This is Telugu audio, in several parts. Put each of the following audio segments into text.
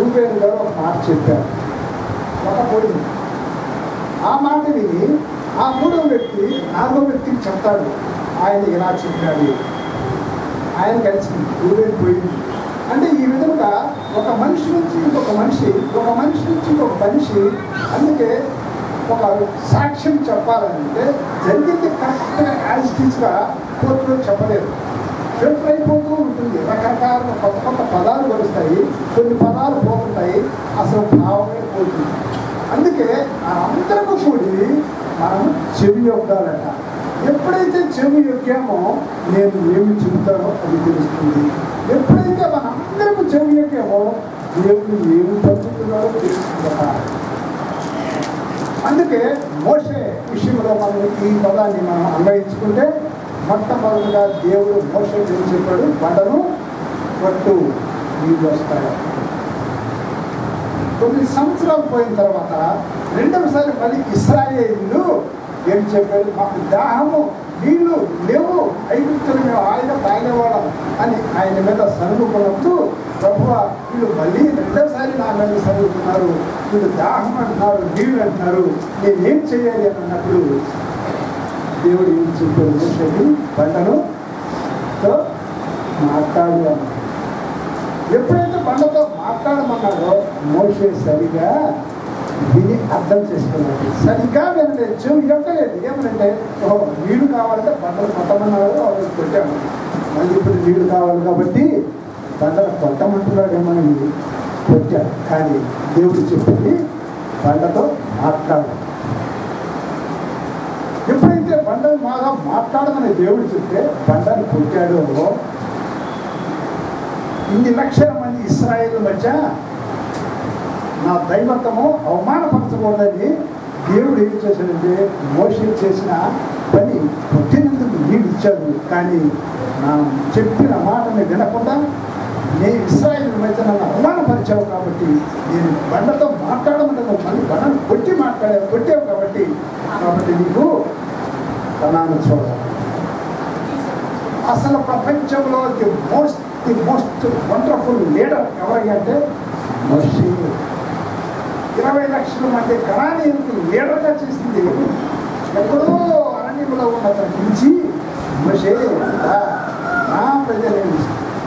రూబేను గారు ఒక మాట చెప్పారు, ఒక పొడి. ఆ మాట విని ఆ 3వ వ్యక్తి 4వ వ్యక్తికి చెప్తాడు, ఆయన ఇలా చెప్పాడు, ఆయన కలిసింది, రూబేను పోయింది. అంటే ఈ విధంగా ఒక మనిషి నుంచి ఇంకొక మనిషి, ఒక మనిషి నుంచి ఇంకొక మనిషి, అందుకే ఒక సాక్ష్యం చెప్పాలంటే జరిగింది కరెక్ట్గా యాజ్ ఇట్ ఈస్గా కోర్టులో చెప్పలేదు, ఫిల్టర్ అయిపోతూ ఉంటుంది. రకరకాల కొత్త కొత్త పదాలు వస్తాయి, కొన్ని పదాలు పోతుంటాయి, అసలు భావమే పోతుంది. అందుకే అందరికీ కూడి మనం చెవి యొగ్గాలట. ఎప్పుడైతే చెవి యొగ్గామో నేను ఏమి చెబుతానో అది తెలుస్తుంది. ఎప్పుడైతే మనందరికీ చెవి యొగ్గామో దేవుడు ఏమి పలుకుతున్నాడో తెలుస్తుందట. అందుకే మోషే విషయంలో మనం ఈ పదాన్ని మనం అన్వయించుకుంటే మొట్టమొదటిగా దేవుడు మోషేకి ఏం చెప్పాడు, బండను కొట్టు, నీళ్ళు వస్తాయి. కొన్ని సంవత్సరాలు పోయిన తర్వాత రెండవసారి మళ్ళీ ఇశ్రాయేలీయులు ఏం చెప్పారు, మాకు దాహము, నీళ్లు లేవు, ఐగుప్తులు మేము ఆయన తాగేవాళ్ళం అని ఆయన మీద సరుగుకున్నప్పుడు, ప్రభువా వీళ్ళు మళ్ళీ రెండోసారి నా మీద సరుగుతున్నారు, వీళ్ళు దాహం అంటున్నారు, నీళ్ళు అంటున్నారు, నేనేం చేయాలి అని అన్నప్పుడు దేవుడు ఏం చెప్పారు, మోషేకి బండను మాట్లాడు అన్నారు. ఎప్పుడైతే బండతో మాట్లాడమన్నారో మోషే సరిగా విని అర్థం చేసుకున్నాడు. సరిగ్గా వినలేదు, చెవి యొక్కలేదు. ఏమనంటే నీళ్లు కావాలంటే బండలు కొట్టమన్నారు, వాళ్ళు కొట్టాము, మళ్ళీ ఇప్పుడు నీళ్లు కావాలి కాబట్టి బండలు కొట్టమంటున్నాడు, ఏమని కొట్టాడు. కానీ దేవుడు చెప్పింది బండతో మాట్లాడు. ఎప్పుడైతే బండలు బాగా మాట్లాడమని దేవుడు చెప్తే బండను కొట్టాడో, ఇన్ని లక్షల మంది ఇశ్రాయేలు మధ్య నా దైవత్వము అవమానపరచకూడదని దేవుడు ఏం చేశాడంటే మోషే చేసిన పని కొట్టినందుకు నీళ్ళు ఇచ్చాడు. కానీ నా చెప్పిన మాటని వినకుండా నేను ఇశ్రాయేలు మధ్య నన్ను అవమానపరిచావు కాబట్టి నేను బండతో మాట్లాడమంటాను, మళ్ళీ బండను కొట్టావు కాబట్టి నీకు కనాను చూడాలి. అసలు ప్రపంచంలో ది మోస్ట్ వండర్ఫుల్ లీడర్ ఎవరయ్యా అంటే మోషే. 20 లక్షల మంది కనానీయులకు లీడర్గా చేసింది. ఎప్పుడో అరణ్యంలో ఉన్న అతను పిలిచి, మోషే నా ప్రజలను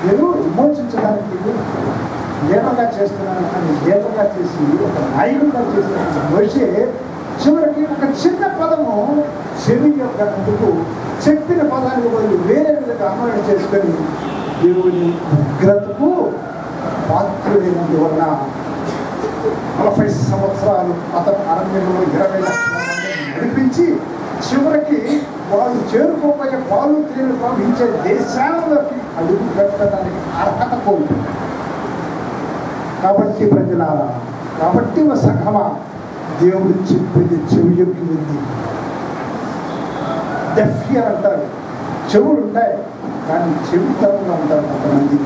నేను విమోచించడానికి లీడర్గా చేస్తున్నాను అని లీడర్గా చేసి ఒక నాయకుడిగా చేసిన మోషే చివరికి ఒక చిన్న పదము చెవి యొక్కనందుకు చెప్పిన పదానికి బదులు వేరే విధంగా అమలు చేసుకొని దేవుని ఉగ్రతకు పాత్రుడైనందువలన 40 సంవత్సరాలు అతను అరణ్యంలో 20 లక్షల మందిని నడిపించి చివరికి వాళ్ళు చేరుకోబోయే పాలు తేనెలు ప్రవహించే దేశాలలోకి అడుగు పెట్టడానికి అర్హత కోల్పోయింది. కాబట్టి ప్రజలారా, కాబట్టి సంఘమా, దేవుడు చెప్పింది చెవి యొక్కి ఉంది. డెఫ్ ఇయర్ అంటారు, చెవులు ఉంటాయి కానీ చెవితరంగా ఉంటారు కొంతమంది.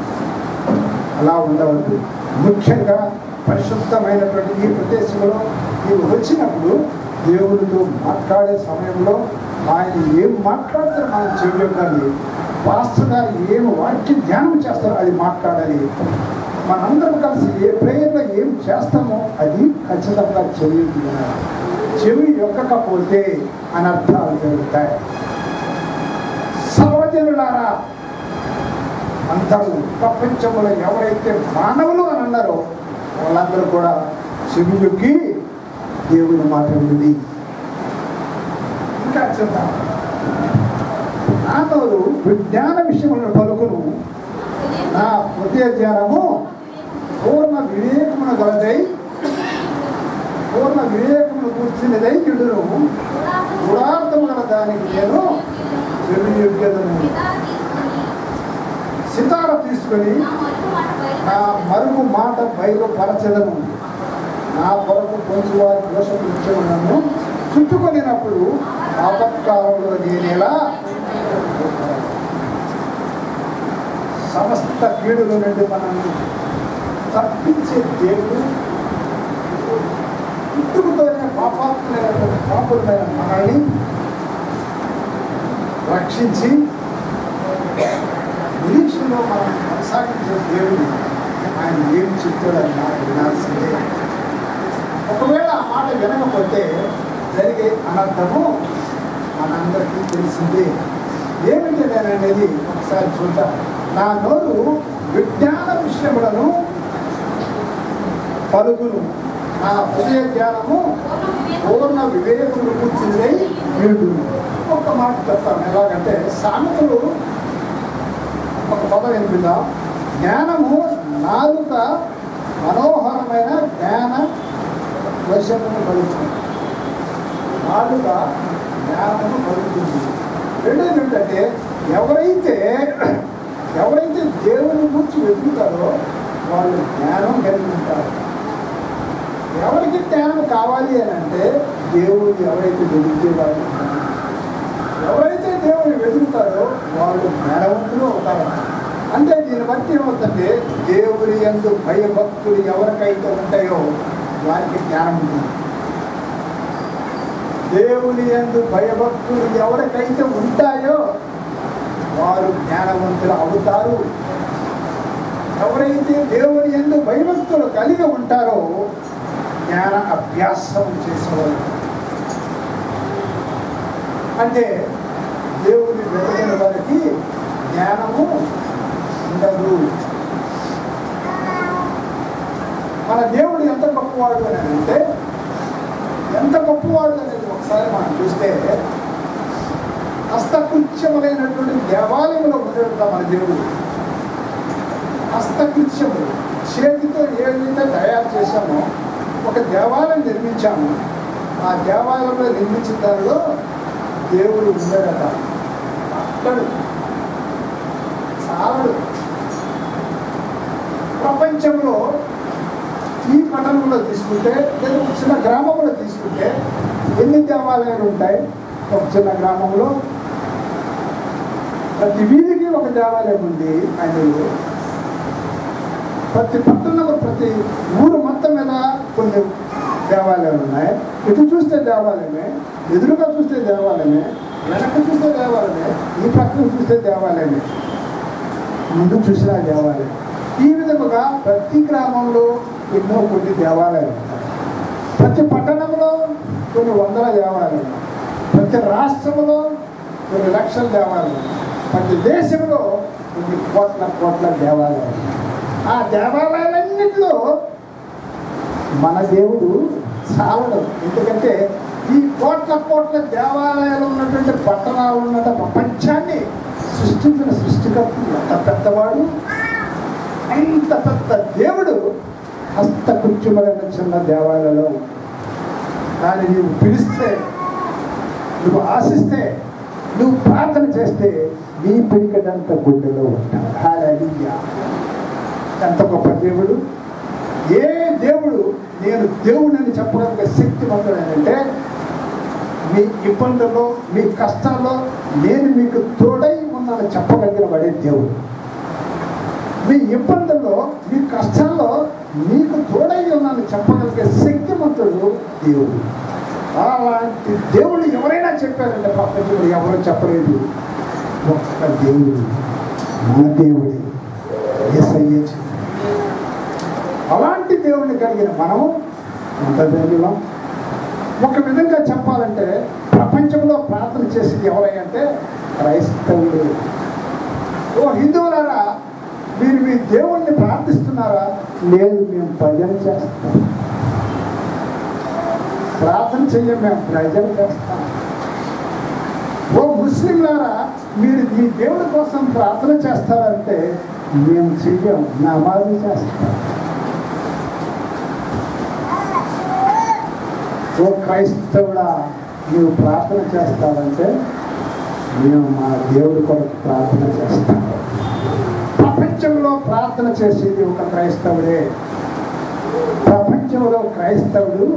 అలా ఉండవద్దు. ముఖ్యంగా పరిశుద్ధమైనటువంటి ఈ ప్రదేశంలో నీవు వచ్చినప్పుడు దేవుడితో మాట్లాడే సమయంలో ఆయన ఏం మాట్లాడతారో మనం చెవి యొక్కాలి. పాస్టర్ గారు ఏం వాక్య ధ్యానం చేస్తారో అది మాట్లాడాలి. మనందరం కలిసి ఏ ప్రేయర్లో ఏం చేస్తామో అది ఖచ్చితంగా చెవి యొక్కాలి. చెవి యొక్కకపోతే అనర్థాలు జరుగుతాయి. సర్వజనులారా, అందరూ ప్రపంచంలో ఎవరైతే మానవులు అని అన్నారో వాళ్ళందరూ కూడా చెవి యొక్కి దేవుని మాట విని ఇంకా చెప్తాం. నా నోరు విజ్ఞాన విషయములను పలుకును, నా హృదయ ధ్యానము పూర్ణ వివేకమును గలదై, పూర్ణ వివేకమును కూర్చున్నదై ఇడును, గుడార్థము గల దానికి నేను చెవి యొక్కెదను. సితార తీసుకొని నా మరుగు మాట బయలుపరచదను, నా కొరకు కొంచెం వారి దోషములను చుట్టుకొనినప్పుడు ఆపత్కాలంలో నేనేలా సమస్త కీడుల నుండి మనల్ని తప్పించే దేవుడు, పుట్టుకతోనే పాపులైన మనల్ని రక్షించి నిరీక్షలో మనం కొనసాగించే దేవుడు ఆయన ఏం చెప్తాడు అని మాట వినాల్సిందే. ఒకవేళ ఆ మాట వినకపోతే జరిగే అనర్థము మనందరికీ తెలిసిందే. ఏమిటి నేననేది ఒకసారి చూద్దాం. నా నోరు విజ్ఞాన విషయములను పలుకును, నా హృదయ జ్ఞానము పూర్ణ వివేకములు కూర్చుందై విడును. ఒక మాట చెప్తాను. ఎలాగంటే సామెతలు ఒక పదం ఏంటిదా, జ్ఞానము నాలుక మనోహరమైన జ్ఞాన వశమును కలుగుతుంది. నాలుక జ్ఞానమును కలుగుతుంది. రెండోది ఏంటంటే ఎవరైతే దేవుని గురించి వెతుకుతారో వాళ్ళు జ్ఞానం కలిగి ఉంటారు. ఎవరికి జ్ఞానం కావాలి అని అంటే దేవుడు ఎవరైతే వెతుకుతారో, ఎవరైతే దేవుని వెతుకుతారో వాళ్ళు జ్ఞానవంతులు అవుతారు. అంటే దీన్ని బట్టి ఏమవుతుందంటే దేవుని యందు భయభక్తులు ఎవరికైతే ఉంటాయో వారికి జ్ఞానం ఉంటుంది. దేవుని యందు భయభక్తులు ఎవరికైతే ఉంటాయో వారు జ్ఞానవంతులు అవుతారు. ఎవరైతే దేవుని యందు భయభక్తులు కలిగి ఉంటారో జ్ఞాన అభ్యాసం చేసేవారు. అంటే దేవుని వెతకని వారికి జ్ఞానము ఉండదు. మన దేవుడు ఎంత గొప్పవాడు అని అంటే, ఎంత గొప్పవాడు అనేది ఒకసారి మనం చూస్తే హస్తకృత్యములైనటువంటి దేవాలయంలో ఉండేట మన దేవుడు. హస్తకృత్యములు చేతితో ఏదైతే తయారు చేశామో ఒక దేవాలయం నిర్మించాము. ఆ దేవాలయంలో నిర్మించిన దానిలో దేవుడు ఉండడట. అక్కడు చాలడు. ప్రపంచంలో ఈ పట్టణంలో తీసుకుంటే లేదా ఒక చిన్న గ్రామంలో తీసుకుంటే ఎన్ని దేవాలయాలు ఉంటాయి? ఒక చిన్న గ్రామంలో ప్రతి వీధికి ఒక దేవాలయం ఉంది. ఆయనలో ప్రతి పట్టణంలో ప్రతి ఊరు మొత్తం మీద కొన్ని దేవాలయాలు ఉన్నాయి. ఇటు చూస్తే దేవాలయమే, ఎదురుగా చూస్తే దేవాలయమే, వెనక చూస్తే దేవాలయమే, ఈ పక్కన చూస్తే దేవాలయమే, ముందు చూసిన దేవాలయం. ఈ విధముగా ప్రతి గ్రామంలో ఎన్నో కొన్ని దేవాలయాలు ఉంటాయి. ప్రతి పట్టణంలో కొన్ని వందల దేవాలయాలు, ప్రతి రాష్ట్రంలో కొన్ని లక్షల దేవాలయాలు, ప్రతి దేశంలో కొన్ని కోట్ల దేవాలయాలు. ఆ దేవాలయాలన్నింటిలో మన దేవుడు చాలడు. ఎందుకంటే ఈ కోట్ల దేవాలయాలు ఉన్నటువంటి పట్టణాలు ఉన్న ప్రపంచాన్ని సృష్టించిన సృష్టికర్త ఎంత పెద్దవాడు. అంత పెద్ద దేవుడు హస్తకృత్యములైన చిన్న దేవాలయంలో. కానీ నువ్వు పిలిస్తే, నువ్వు ఆశిస్తే, నువ్వు ప్రార్థన చేస్తే నీ పిడికడంత గుండెలో ఉంటావు. హల్లెలూయా! ఎంత గొప్ప దేవుడు! ఏ దేవుడు నేను దేవుడిని చెప్పడానికి శక్తివంతుడేనంటే మీ ఇబ్బందుల్లో, మీ కష్టాల్లో నేను మీకు తోడై ఉన్నానని చెప్పగలిగిన వాడే దేవుడు. మీ ఇబ్బందుల్లో, మీ కష్టాల్లో మీకు తోడై ఉన్నానని చెప్పగలిగే శక్తివంతుడు దేవుడు. అలాంటి దేవుడు ఎవరైనా చెప్పారంటే ప్రపంచంలో ఎవరు చెప్పలేదు. ఒక్క దేవుడు, మన దేవుడు యేసయ్య. అలాంటి దేవుడిని కలిగిన మనం ఎంత దేవులం. ఒక విధంగా చెప్పాలంటే ప్రపంచంలో ప్రార్థన చేసేది ఎవరంటే క్రైస్తవులు. ఓ హిందువులారా, మీరు మీ దేవుణ్ణి ప్రార్థిస్తున్నారా? లేదు, మేము భజన చేస్తాం. ప్రార్థన చెయ్యం, మేము భజన చేస్తాం. ఓ ముస్లింలారా, మీరు మీ దేవుడి కోసం ప్రార్థన చేస్తారంటే మేము చెయ్యం, నమాజు చేస్తాం. ఓ క్రైస్తవుడా, నీవు ప్రార్థన చేస్తావంటే మేము మా దేవుడి కొరకు ప్రార్థన చేస్తాం. ప్రపంచంలో ప్రార్థన చేసేది ఒక క్రైస్తవుడే. ప్రపంచంలో క్రైస్తవుడు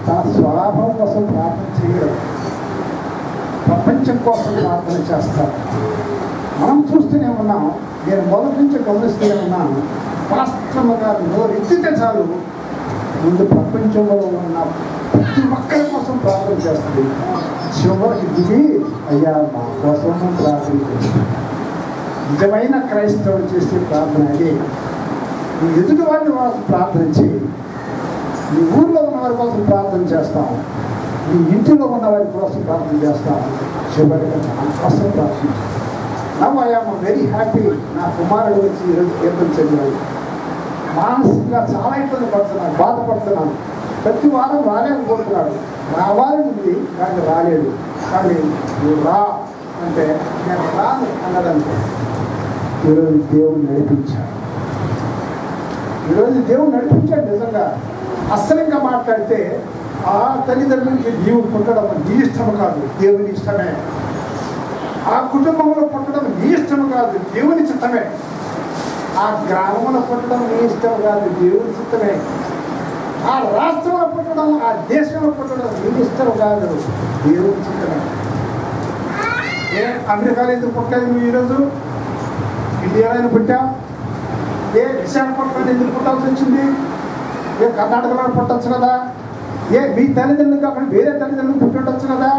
తన స్వలాభం కోసం ప్రార్థన చేయడు, ప్రపంచం కోసం ప్రార్థన చేస్తారు. మనం చూస్తూనే ఉన్నాం. నేను మొదటి నుంచి గమనిస్తూనే ఉన్నాను. వాస్తవంగా గారు నోరెత్తితే చాలు ముందు ప్రపంచంలో ఉన్న ప్రతి ఒక్కరి కోసం ప్రార్థన చేస్తుంది. చివరికి దిగి అయ్యా మా కోసం ప్రార్థన చేస్తుంది. నిజమైన క్రైస్తవుడు చేసే ప్రార్థన అదే. నీ ఎదుటి వారిని కోసం ప్రార్థన చేయి. నీ ఊర్లో ఉన్న వారి కోసం ప్రార్థన చేస్తాం, నీ ఇంటిలో ఉన్న వారి కోసం ప్రార్థన చేస్తాం, చివరిగా నా కోసం ప్రార్థించాం. Now I am very happy. నా కుమారుడు వచ్చి ఈరోజు కీర్తన చదివాడు. మానసికంగా చాలా ఇబ్బంది పడుతున్నాడు, బాధపడుతున్నాడు. ప్రతి వారం రాలేకపోతున్నాడు. రావాలని ఉంది కానీ రాలేడు. కానీ నువ్వు రా అంటే నేను రాను అన్నదంటే ఈరోజు దేవుడు నడిపించాడు. ఈరోజు దేవుడు నడిపించాడు నిజంగా. అస్సలంగా మాట్లాడితే ఆ తల్లిదండ్రులకి నీవు పుట్టడం నీ ఇష్టము కాదు, దేవుని ఇష్టమే. ఆ కుటుంబంలో పుట్టడం నీ ఇష్టము కాదు, దేవుని చిత్తమే. ఆ గ్రామంలో పుట్టడం నీ ఇష్టం కాదు, దేవుని చిత్తమే. ఆ రాష్ట్రంలో పుట్టడం, ఆ దేశంలో పుట్టడం నీ ఇష్టం కాదు, దేవుని చిత్తమే. ఏ అమెరికాలో ఎందుకు పుట్టలేదు నువ్వు ఈరోజు? ఇండియాలో పుట్టావు. ఏ విశాఖపట్నంలో ఎందుకు పుట్టాల్సి వచ్చింది? ఏ కర్ణాటకలో పుట్టచ్చు కదా? ఏ మీ తల్లిదండ్రులు కాకుండా వేరే తల్లిదండ్రులు పుట్టుండొచ్చు కదా?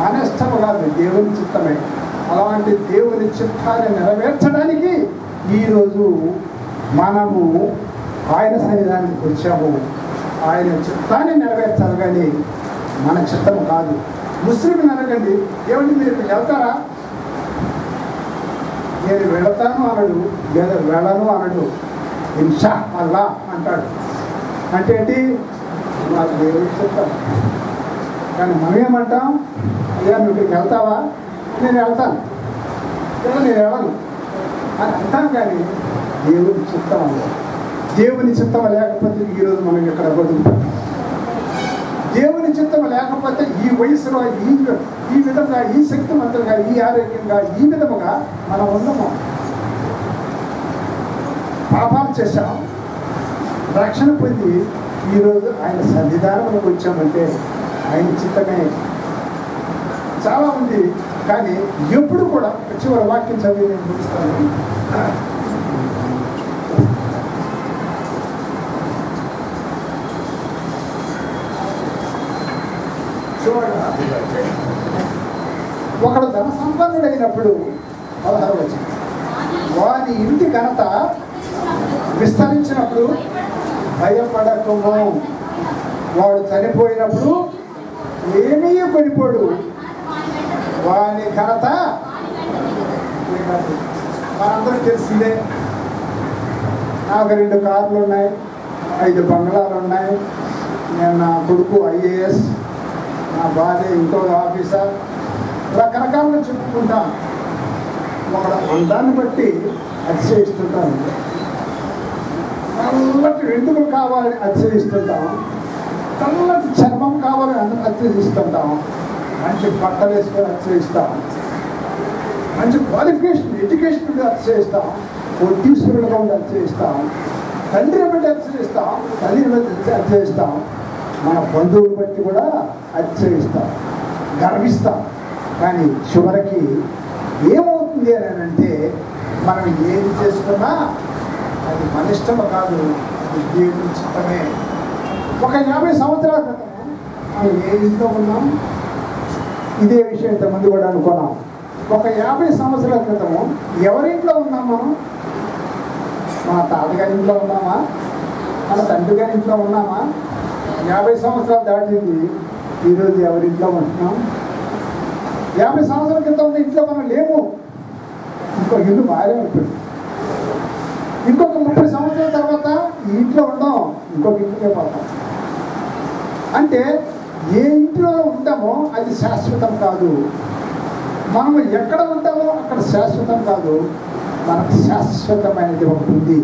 మన ఇష్టం కాదు, దేవుని చిత్తమే. అలాంటి దేవుని చిత్తాన్ని నెరవేర్చడానికి ఈరోజు మనము ఆయన సన్నిధానానికి వచ్చాము. ఆయన చిత్తాన్ని నెరవేర్చాలి కానీ మన చిత్తం కాదు. ముస్లింని అడగండి, ఏమండి మీరు వెళ్తారా? నేను వెళతాను అనడు, లేదా వెళ్ళను అనడు, ఇన్షా అల్లా అంటాడు. అంటే ఏంటి? నాకు దేవుడికి చెప్తాను. కానీ మనమేమంటాం? అయ్యా నువ్వు ఇక్కడికి వెళ్తావా? నేను వెళ్తాను, నేను వెళ్ళను అని అంటాం. కానీ దేవుని చిత్తం అలా. దేవుని చిత్తం లేకపోతే ఈరోజు మనం ఇక్కడ బతుకుతాం. దేవుని చిత్తం లేకపోతే ఈ వయసులో ఈ విధంగా, ఈ శక్తివంతంగా, ఈ ఆరోగ్యంగా, ఈ విధముగా మనం ఉండము. పాపాలు చేశాం, రక్షణ పొంది ఈరోజు ఆయన సన్నిధానంలోకి వచ్చామంటే ఆయన చిత్తమే. చాలా ఉంది. కానీ ఎప్పుడు కూడా చివరి వాక్యం చదివి నేను చూస్తాను. ఒకడు ధన సంపన్నుడైనప్పుడు 16 వచ్చింది. వారి ఇంటి ఘనత విస్తరించినప్పుడు భయపడకము. వాడు చనిపోయినప్పుడు ఏమీ కొనిపోడు, వాని ఘనత మనందరూ తెలిసిందే. నాకు 2 కార్లు ఉన్నాయి, 5 బంగ్లాలు ఉన్నాయి. నేను నా కొడుకు IAS, నా భార్య ఇంకో ఆఫీసర్. రకరకాలుగా చెప్పుకుంటాను. ఒక అందాన్ని బట్టి అతిశయిస్తుంటాను. నల్లటి వెంట్రుకలు కావాలని అతిశయిస్తుంటాం, తెల్లటి చర్మం కావాలని అతిశయిస్తుంటాం, మంచి బట్టలు వేసుకొని అతిశయిస్తాం, మంచి క్వాలిఫికేషన్ ఎడ్యుకేషన్ మీద అతిశయిస్తాం, కోటీశ్వరులుగా ఉండి అతిశయిస్తాం, తండ్రిని బట్టి అతిశయిస్తాం, తల్లిని బట్టి అతిశయిస్తాం, మన బంధువులు బట్టి కూడా అతిశయిస్తాం, గర్విస్తాం. కానీ చివరికి ఏమవుతుంది అని అంటే మనం ఏది చేసుకున్నా అది మన ఇష్టము కాదు, దేవుని చిత్తమే. ఒక 50 సంవత్సరాల క్రితం మనం ఏ ఇంట్లో ఉన్నాం? ఇదే విషయం ఇంతమంది కూడా అనుకున్నాం. ఒక 50 సంవత్సరాల క్రితము ఎవరింట్లో ఉన్నాం మనం? మన తాతగారి ఇంట్లో ఉన్నామా? మన తండ్రి గారి ఇంట్లో ఉన్నామా? 50 సంవత్సరాలు దాటింది, ఈరోజు ఎవరింట్లో ఉంటున్నాం? 50 సంవత్సరాల క్రితం ఉన్న ఇంట్లో మనం లేము. ఇంకొక ఇల్లు మారే ఉంటుంది. ఇంకొక 30 సంవత్సరాల తర్వాత ఈ ఇంట్లో ఉండం, ఇంకొక ఇంటికే పోతాం. అంటే ఏ ఇంట్లో ఉంటామో అది శాశ్వతం కాదు. మనం ఎక్కడ ఉంటామో అక్కడ శాశ్వతం కాదు. మనకు శాశ్వతమైనది ఒకటి ఉంది.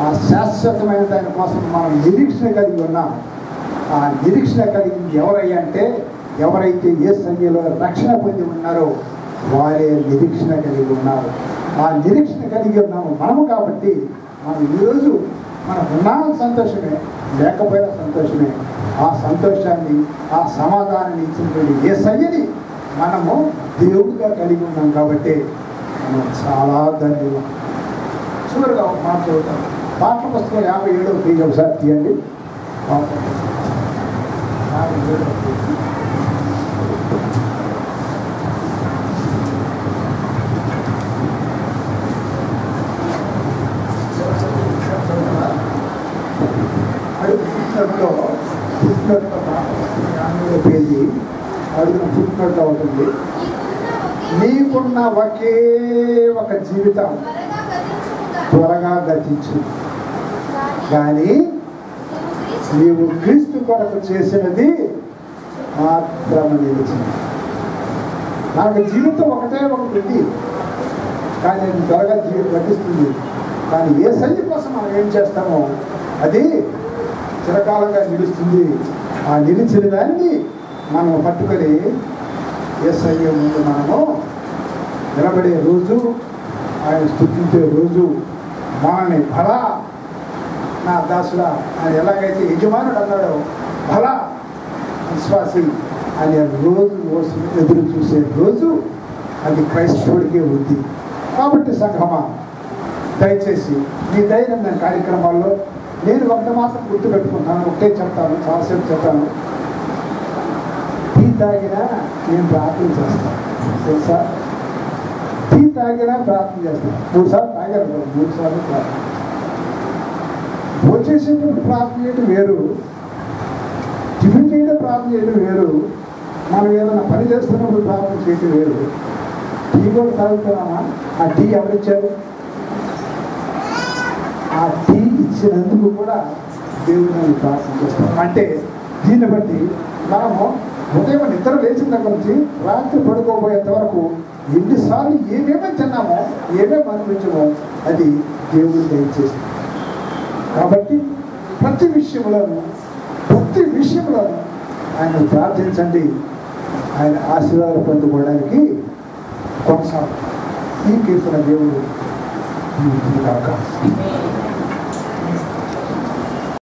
ఆ శాశ్వతమైన దాని కోసం మనం నిరీక్షణ కలిగి ఉన్నాం. ఆ నిరీక్షణ కలిగింది ఎవరయ్యా అంటే, ఎవరైతే ఏ సంఖ్యలో రక్షణ పొంది ఉన్నారో వారే నిరీక్షణ కలిగి ఉన్నారు. ఆ నిరీక్షణ కలిగి ఉన్నాము మనము. కాబట్టి మనం ఈరోజు మనం ఉన్నాం సంతోషమే, లేకపోయినా సంతోషమే. ఆ సంతోషాన్ని, ఆ సమాధానాన్ని ఇచ్చినటువంటి ఏ సంఖ్యని మనము దేవుడిగా కలిగి ఉన్నాం. కాబట్టి మనం చాలా ధన్యవాదాలు. చివరిగా ఒక మాట చదువుతాం. పాఠ్య పుస్తకం 57వ పేజీ ఒకసారి తీయండి. 57వ పేజీ. అడుగు ఫుట్నోట్లో 8వ పేజీ అడుగున ఫుట్నోట్లో ఉంటుంది. నీకున్న ఒకే ఒక జీవితం త్వరగా గతించు, కానీ నీవు క్రీస్తు కొరకు చేసినది మాత్రమే నిలిచింది. నాకు జీవితం ఒకటే ఒకటి ఉంది, కానీ అది త్వరగా గతిస్తుంది. కానీ ఏ సైజు కోసం మనం ఏం చేస్తామో అది చిరకాలంగా నిలుస్తుంది. ఆ నిలిచిన దాన్ని మనం పట్టుకొని యేసయ్య ముందు మనము నిలబడే రోజు, ఆయన స్తుతించే రోజు, మనని బలా నా దాసుడా అని ఎలాగైతే యజమానుడు అన్నాడో బలా విశ్వాసి అనే రోజు ఎదురు చూసే రోజు అది క్రైస్తవుడికే ఉంది. కాబట్టి సంఘమా, దయచేసి మీ దైనందిన కార్యక్రమాల్లో నేను ఒకటి మాత్రం గుర్తుపెట్టుకుంటాను, ఒకటే చెప్తాను, చాలాసేపు చెప్తాను. టీ తాగినా నేను ప్రార్థన చేస్తాను, తెలుసా? టీ తాగినా ప్రార్థన చేస్తాను. 3 సార్లు తాగారు, 3 సార్లు ప్రార్థన. భోజేసేటప్పుడు ప్రార్థన చేయడం వేరు, టిఫిన్ చేయడం ప్రార్థన చేయడం వేరు, మనం ఏదైనా పని చేస్తున్నప్పుడు ప్రార్థన చేయడం వేరు. టీ కూడా తాగుతున్నామా? ఆ టీ ఎవరిచ్చారు? ఆ టీ ఇచ్చినందుకు కూడా దేవుని ప్రార్థన చేస్తాం. అంటే దీన్ని బట్టి మనము ఉదయం నిద్ర లేచిన దగ్గర నుంచి రాత్రి పడుకోబోయేంత వరకు ఎన్నిసార్లు ఏమేమి తిన్నామో, ఏమేమి అనిపించమో అది దేవుడు దయచేసి. కాబట్టి ప్రతి విషయంలోనూ ఆయన ప్రార్థించండి, ఆయన ఆశీర్వాదాలు పొందుకోవడానికి కొనసాగు. ఈ కీర్తన దేవుడు కాక.